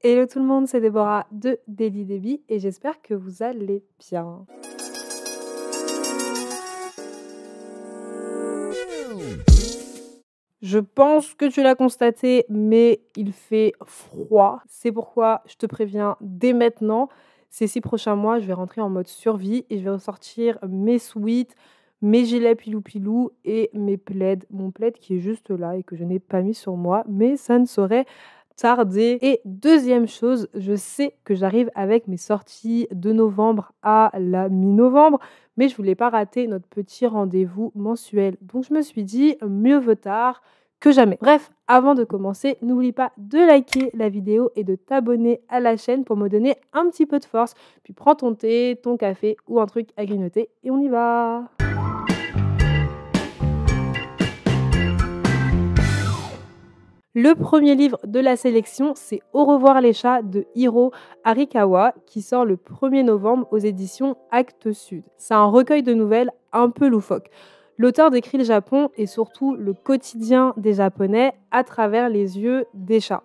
Hello tout le monde, c'est Déborah de Daily Debbie et j'espère que vous allez bien. Je pense que tu l'as constaté, mais il fait froid. C'est pourquoi je te préviens dès maintenant, ces 6 prochains mois, je vais rentrer en mode survie et je vais ressortir mes sweats, mes gilets pilou-pilou et mes plaids. Mon plaid qui est juste là et que je n'ai pas mis sur moi, mais ça ne saurait tarder. Et deuxième chose, je sais que j'arrive avec mes sorties de novembre à la mi-novembre, mais je voulais pas rater notre petit rendez-vous mensuel. Donc je me suis dit, mieux vaut tard que jamais. Bref, avant de commencer, n'oublie pas de liker la vidéo et de t'abonner à la chaîne pour me donner un petit peu de force. Puis prends ton thé, ton café ou un truc à grignoter et on y va. Le premier livre de la sélection, c'est Au revoir les chats de Hiro Arikawa qui sort le 1er novembre aux éditions Actes Sud. C'est un recueil de nouvelles un peu loufoque. L'auteur décrit le Japon et surtout le quotidien des Japonais à travers les yeux des chats.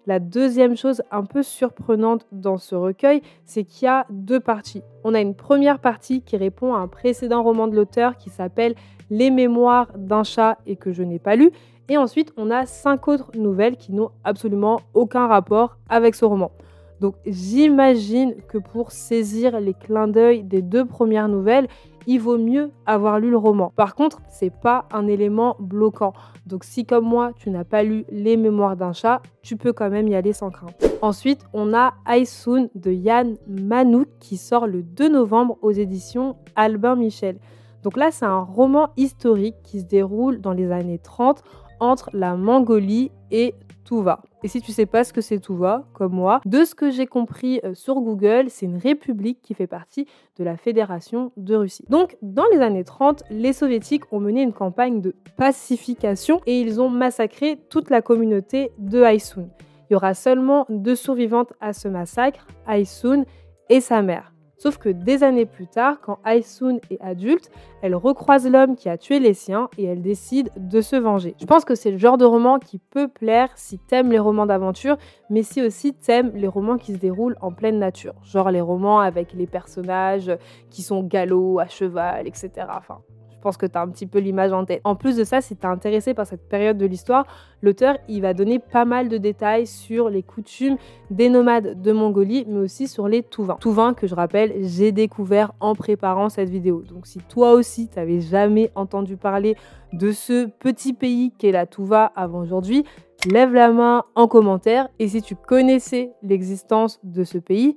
La deuxième chose un peu surprenante dans ce recueil, c'est qu'il y a 2 parties. On a une première partie qui répond à un précédent roman de l'auteur qui s'appelle Les mémoires d'un chat et que je n'ai pas lu. Et ensuite, on a 5 autres nouvelles qui n'ont absolument aucun rapport avec ce roman. Donc j'imagine que pour saisir les clins d'œil des 2 premières nouvelles, il vaut mieux avoir lu le roman. Par contre, c'est pas un élément bloquant. Donc si comme moi, tu n'as pas lu Les mémoires d'un chat, tu peux quand même y aller sans crainte. Ensuite, on a Aisun de Yann Manouk qui sort le 2 novembre aux éditions Albin Michel. Donc là, c'est un roman historique qui se déroule dans les années 30 entre la Mongolie et Touva. Et si tu sais pas ce que c'est Touva, comme moi, de ce que j'ai compris sur Google, c'est une république qui fait partie de la Fédération de Russie. Donc, dans les années 30, les soviétiques ont mené une campagne de pacification et ils ont massacré toute la communauté de Aisun. Il y aura seulement 2 survivantes à ce massacre, Aisun et sa mère. Sauf que des années plus tard, quand Aisun est adulte, elle recroise l'homme qui a tué les siens et elle décide de se venger. Je pense que c'est le genre de roman qui peut plaire si t'aimes les romans d'aventure, mais si aussi t'aimes les romans qui se déroulent en pleine nature. Genre les romans avec les personnages qui sont galops, à cheval, etc. Enfin, je pense que tu as un petit peu l'image en tête. En plus de ça, si tu es intéressé par cette période de l'histoire, l'auteur il va donner pas mal de détails sur les coutumes des nomades de Mongolie, mais aussi sur les Touvans. Touvans que je rappelle, j'ai découvert en préparant cette vidéo. Donc si toi aussi, tu n'avais jamais entendu parler de ce petit pays qu'est la Touva avant aujourd'hui, lève la main en commentaire. Et si tu connaissais l'existence de ce pays,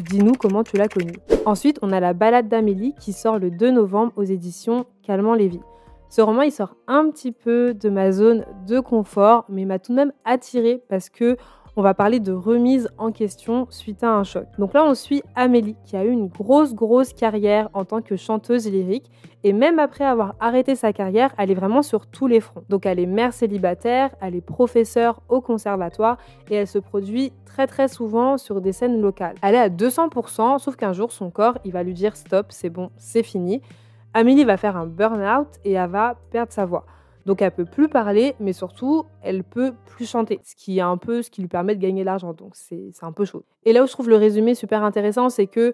dis-nous comment tu l'as connu. Ensuite, on a La balade d'Amélie qui sort le 2 novembre aux éditions Calment Lévy. Ce roman, il sort un petit peu de ma zone de confort, mais il m'a tout de même attirée parce que on va parler de remise en question suite à un choc. Donc là, on suit Amélie qui a eu une grosse carrière en tant que chanteuse lyrique et même après avoir arrêté sa carrière, elle est vraiment sur tous les fronts. Donc elle est mère célibataire, elle est professeure au conservatoire et elle se produit très souvent sur des scènes locales. Elle est à 200%, sauf qu'un jour, son corps, il va lui dire stop, c'est bon, c'est fini. Amélie va faire un burn-out et elle va perdre sa voix. Donc elle peut plus parler, mais surtout, elle peut plus chanter, ce qui est un peu ce qui lui permet de gagner de l'argent. Donc c'est un peu chaud. Et là où je trouve le résumé super intéressant, c'est que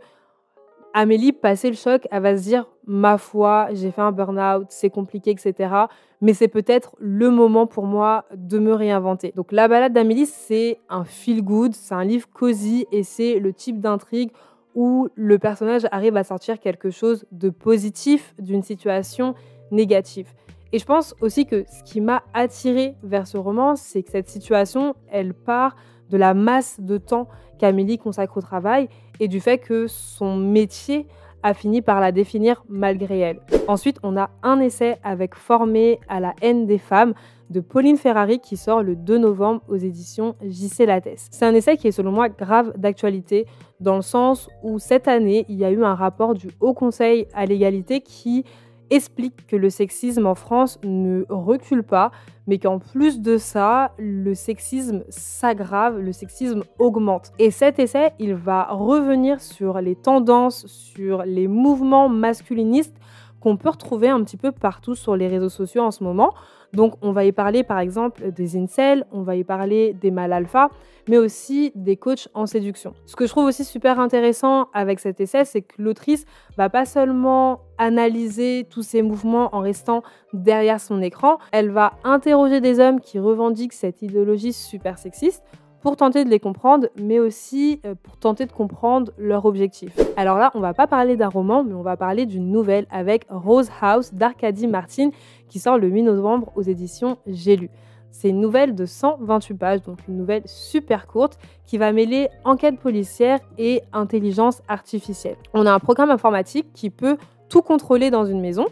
Amélie, passé le choc, elle va se dire « Ma foi, j'ai fait un burn-out, c'est compliqué, etc. Mais c'est peut-être le moment pour moi de me réinventer. » Donc La balade d'Amélie, c'est un feel-good, c'est un livre cosy et c'est le type d'intrigue où le personnage arrive à sortir quelque chose de positif d'une situation négative. Et je pense aussi que ce qui m'a attirée vers ce roman, c'est que cette situation, elle part de la masse de temps qu'Amélie consacre au travail et du fait que son métier a fini par la définir malgré elle. Ensuite, on a un essai avec Formée à la haine des femmes de Pauline Ferrari qui sort le 2 novembre aux éditions J.C. Lattès. C'est un essai qui est selon moi grave d'actualité dans le sens où cette année, il y a eu un rapport du Haut Conseil à l'égalité qui explique que le sexisme en France ne recule pas, mais qu'en plus de ça, le sexisme s'aggrave, le sexisme augmente. Et cet essai, il va revenir sur les tendances, sur les mouvements masculinistes qu'on peut retrouver un petit peu partout sur les réseaux sociaux en ce moment. Donc on va y parler par exemple des incels, on va y parler des mâles alpha, mais aussi des coachs en séduction. Ce que je trouve aussi super intéressant avec cet essai, c'est que l'autrice va pas seulement analyser tous ces mouvements en restant derrière son écran, elle va interroger des hommes qui revendiquent cette idéologie super sexiste pour tenter de les comprendre, mais aussi pour tenter de comprendre leur objectif. Alors là, on va pas parler d'un roman, mais on va parler d'une nouvelle avec Rose House d'Arcadie Martin qui sort le 8 novembre aux éditions J'ai lu. C'est une nouvelle de 128 pages, donc une nouvelle super courte qui va mêler enquête policière et intelligence artificielle. On a un programme informatique qui peut tout contrôler dans une maison,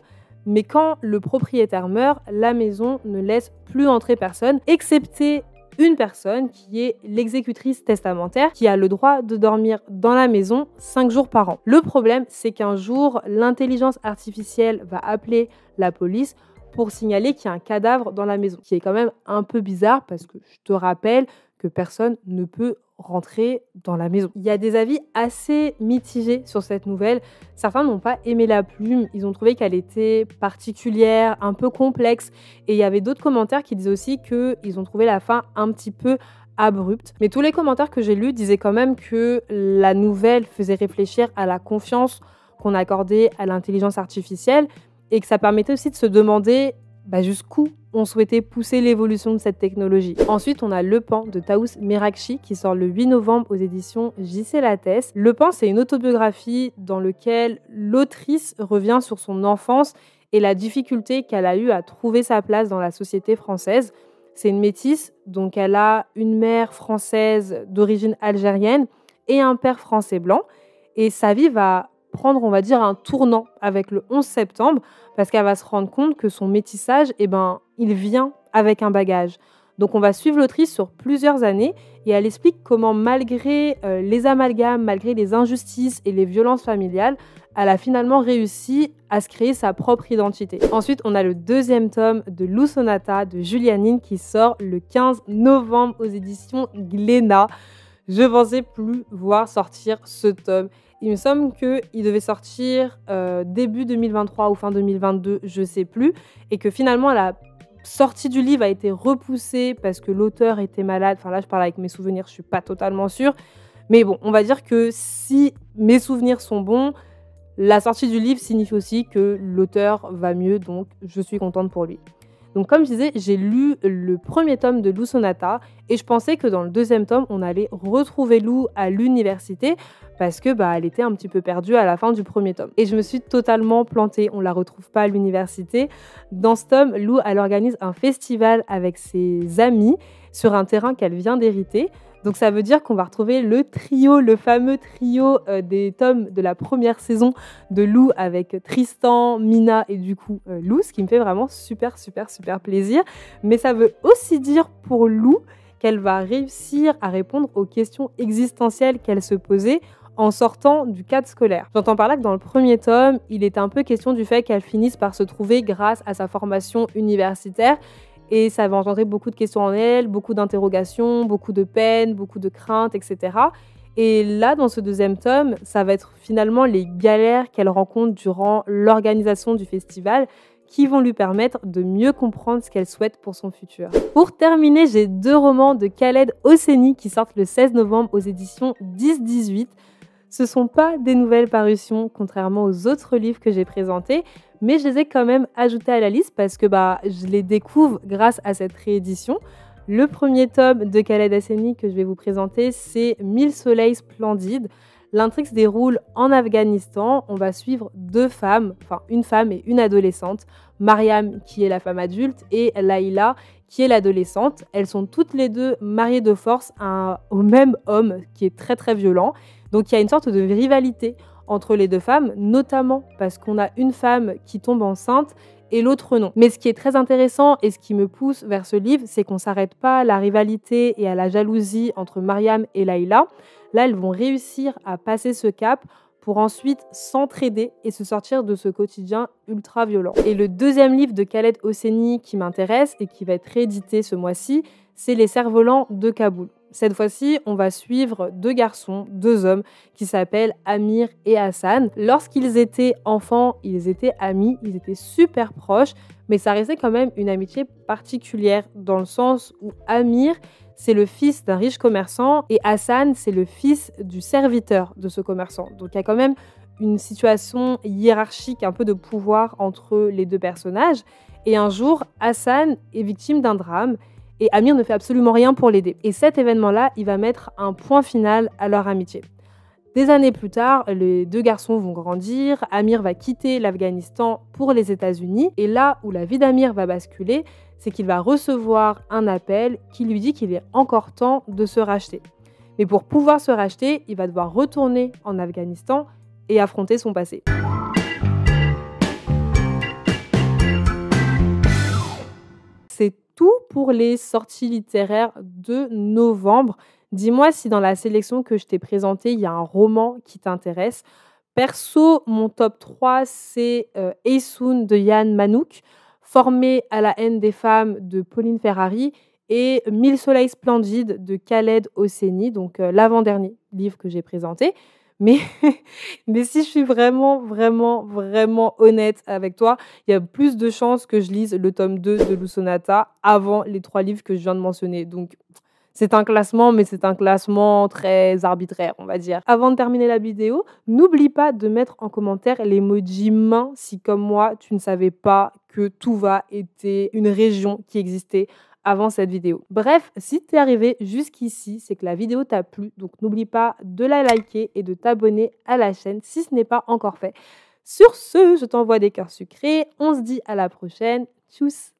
mais quand le propriétaire meurt, la maison ne laisse plus entrer personne, excepté une personne qui est l'exécutrice testamentaire qui a le droit de dormir dans la maison 5 jours par an. Le problème, c'est qu'un jour, l'intelligence artificielle va appeler la police pour signaler qu'il y a un cadavre dans la maison, qui est quand même un peu bizarre parce que je te rappelle que personne ne peut rentrer dans la maison. Il y a des avis assez mitigés sur cette nouvelle. Certains n'ont pas aimé la plume, ils ont trouvé qu'elle était particulière, un peu complexe. Et il y avait d'autres commentaires qui disaient aussi qu'ils ont trouvé la fin un petit peu abrupte. Mais tous les commentaires que j'ai lus disaient quand même que la nouvelle faisait réfléchir à la confiance qu'on accordait à l'intelligence artificielle et que ça permettait aussi de se demander jusqu'où on souhaitait pousser l'évolution de cette technologie. Ensuite, on a Le Pan de Taous Merakchi qui sort le 8 novembre aux éditions JC Lattès. Le Pan, c'est une autobiographie dans laquelle l'autrice revient sur son enfance et la difficulté qu'elle a eue à trouver sa place dans la société française. C'est une métisse, donc elle a une mère française d'origine algérienne et un père français blanc. Et sa vie va prendre, on va dire, un tournant avec le 11 septembre parce qu'elle va se rendre compte que son métissage, il vient avec un bagage. Donc on va suivre l'autrice sur plusieurs années et elle explique comment malgré les amalgames, malgré les injustices et les violences familiales, elle a finalement réussi à se créer sa propre identité. Ensuite, on a le deuxième tome de Lou Sonata de Julianine qui sort le 15 novembre aux éditions Glénat. Je ne pensais plus voir sortir ce tome. Il me semble qu'il devait sortir début 2023 ou fin 2022, je ne sais plus, et que finalement la sortie du livre a été repoussée parce que l'auteur était malade. Enfin là, je parle avec mes souvenirs, je ne suis pas totalement sûre. Mais bon, on va dire que si mes souvenirs sont bons, la sortie du livre signifie aussi que l'auteur va mieux, donc je suis contente pour lui. Donc comme je disais, j'ai lu le premier tome de Lou Sonata et je pensais que dans le deuxième tome, on allait retrouver Lou à l'université parce que elle était un petit peu perdue à la fin du premier tome. Et je me suis totalement plantée, on la retrouve pas à l'université. Dans ce tome, Lou, elle organise un festival avec ses amis sur un terrain qu'elle vient d'hériter. Donc ça veut dire qu'on va retrouver le fameux trio des tomes de la première saison de Lou avec Tristan, Mina et du coup Lou, ce qui me fait vraiment super plaisir. Mais ça veut aussi dire pour Lou qu'elle va réussir à répondre aux questions existentielles qu'elle se posait en sortant du cadre scolaire. J'entends par là que dans le premier tome, il est un peu question du fait qu'elle finisse par se trouver grâce à sa formation universitaire. Et ça va engendrer beaucoup de questions en elle, beaucoup d'interrogations, beaucoup de peine, beaucoup de craintes, etc. Et là, dans ce deuxième tome, ça va être finalement les galères qu'elle rencontre durant l'organisation du festival qui vont lui permettre de mieux comprendre ce qu'elle souhaite pour son futur. Pour terminer, j'ai 2 romans de Khaled Hosseini qui sortent le 16 novembre aux éditions 10-18. Ce ne sont pas des nouvelles parutions, contrairement aux autres livres que j'ai présentés, mais je les ai quand même ajoutés à la liste parce que je les découvre grâce à cette réédition. Le premier tome de Khaled Hosseini que je vais vous présenter, c'est 1000 soleils splendides. L'intrigue se déroule en Afghanistan. On va suivre 2 femmes, enfin une femme et une adolescente, Mariam qui est la femme adulte et Laïla qui est l'adolescente. Elles sont toutes les 2 mariées de force au même homme qui est très violent. Donc il y a une sorte de rivalité entre les 2 femmes, notamment parce qu'on a une femme qui tombe enceinte et l'autre non. Mais ce qui est très intéressant et ce qui me pousse vers ce livre, c'est qu'on ne s'arrête pas à la rivalité et à la jalousie entre Mariam et Laïla. Là, elles vont réussir à passer ce cap pour ensuite s'entraider et se sortir de ce quotidien ultra violent. Et le deuxième livre de Khaled Hosseini qui m'intéresse et qui va être réédité ce mois-ci, c'est Les cerfs-volants de Kaboul. Cette fois-ci, on va suivre 2 garçons, 2 hommes qui s'appellent Amir et Hassan. Lorsqu'ils étaient enfants, ils étaient amis, ils étaient super proches, Mais ça restait quand même une amitié particulière, dans le sens où Amir, c'est le fils d'un riche commerçant et Hassan, c'est le fils du serviteur de ce commerçant. Donc il y a quand même une situation hiérarchique, un peu de pouvoir entre les deux personnages. Et un jour, Hassan est victime d'un drame et Amir ne fait absolument rien pour l'aider. Et cet événement-là, il va mettre un point final à leur amitié. Des années plus tard, les deux garçons vont grandir, Amir va quitter l'Afghanistan pour les États-Unis, et là où la vie d'Amir va basculer, c'est qu'il va recevoir un appel qui lui dit qu'il est encore temps de se racheter. Mais pour pouvoir se racheter, il va devoir retourner en Afghanistan et affronter son passé. C'est tout pour les sorties littéraires de novembre. Dis-moi si dans la sélection que je t'ai présentée, il y a un roman qui t'intéresse. Perso, mon top 3, c'est Eysoun de Yann Manouk, Formé à la haine des femmes de Pauline Ferrari et Mille soleils splendides de Khaled Hosseini, donc l'avant-dernier livre que j'ai présenté. Mais, mais si je suis vraiment, vraiment, vraiment honnête avec toi, il y a plus de chances que je lise le tome 2 de Lou Sonata avant les 3 livres que je viens de mentionner. Donc, c'est un classement, mais c'est un classement très arbitraire, on va dire. Avant de terminer la vidéo, n'oublie pas de mettre en commentaire l'emoji main si, comme moi, tu ne savais pas que Touva était une région qui existait avant cette vidéo. Bref, si tu es arrivé jusqu'ici, c'est que la vidéo t'a plu, donc n'oublie pas de la liker et de t'abonner à la chaîne si ce n'est pas encore fait. Sur ce, je t'envoie des cœurs sucrés, on se dit à la prochaine. Tchuss!